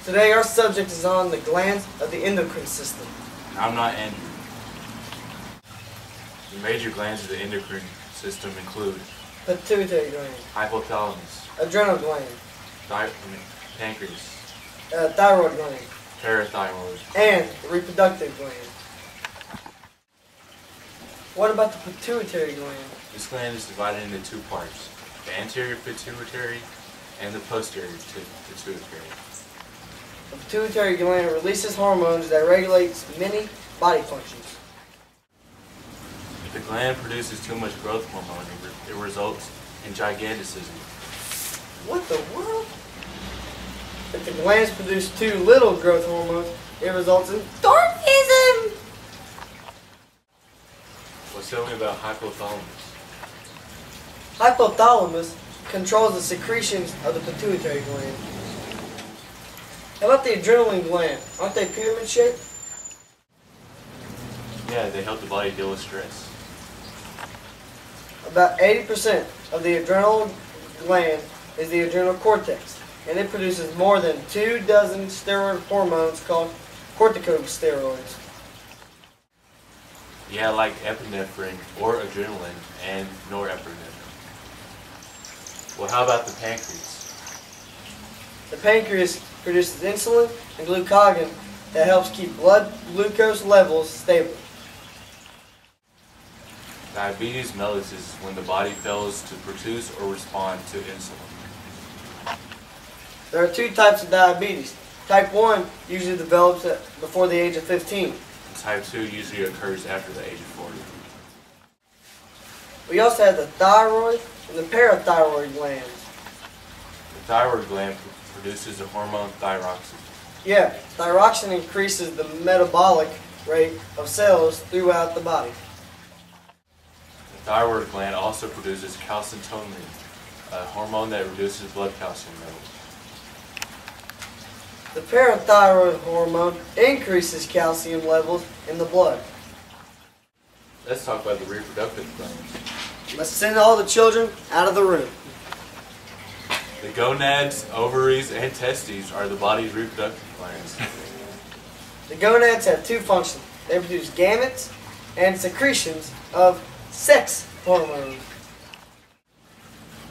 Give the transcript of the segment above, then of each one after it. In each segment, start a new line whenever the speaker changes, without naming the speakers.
Today our subject is on the glands of the endocrine system.
I'm not Andrew. The major glands of the endocrine system include
Pituitary gland,
hypothalamus,
adrenal gland,
pancreas,
thyroid gland,
parathyroid,
and the reproductive gland. What about the pituitary gland?
This gland is divided into two parts, the anterior pituitary and the posterior pituitary.
The pituitary gland releases hormones that regulates many body functions.
If the gland produces too much growth hormone, it results in gigantism.
What the world? If the glands produce too little growth hormones, it results in dwarfism.
Well, tell me about hypothalamus.
Hypothalamus controls the secretions of the pituitary gland. How about the adrenaline gland? Aren't they pyramid shaped?
Yeah, they help the body deal with stress.
About 80% of the adrenal gland is the adrenal cortex, and it produces more than 24 steroid hormones called corticosteroids.
Yeah, like epinephrine or adrenaline and norepinephrine. Well, how about the pancreas?
The pancreas produces insulin and glucagon that helps keep blood glucose levels stable.
Diabetes mellitus is when the body fails to produce or respond to insulin.
There are two types of diabetes. Type 1 usually develops before the age of 15.
Type 2 usually occurs after the age of 40.
We also have the thyroid and the parathyroid glands.
The thyroid gland produces the hormone thyroxine.
Yeah, thyroxine increases the metabolic rate of cells throughout the body.
The thyroid gland also produces calcitonin, a hormone that reduces blood calcium levels.
The parathyroid hormone increases calcium levels in the blood.
Let's talk about the reproductive glands.
Let's send all the children out of the room.
The gonads, ovaries, and testes are the body's reproductive glands.
The gonads have two functions. They produce gametes and secretions of sex hormones.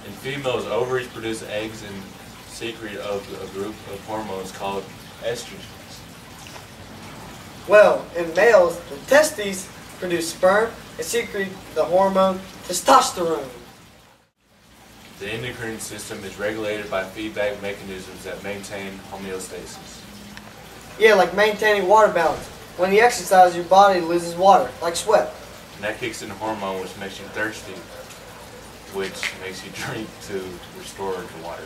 In females, ovaries produce eggs and secrete of a group of hormones called estrogens.
Well, in males, the testes produce sperm and secrete the hormone testosterone.
The endocrine system is regulated by feedback mechanisms that maintain homeostasis.
Yeah, like maintaining water balance. When you exercise, your body loses water, like sweat.
And that kicks in a hormone which makes you thirsty, which makes you drink to restore the water.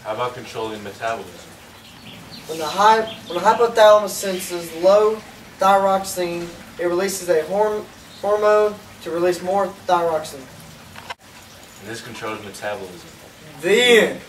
How about controlling metabolism?
When the hypothalamus senses low thyroxine, it releases a hormone to release more thyroxine.
And this controls metabolism.
The end.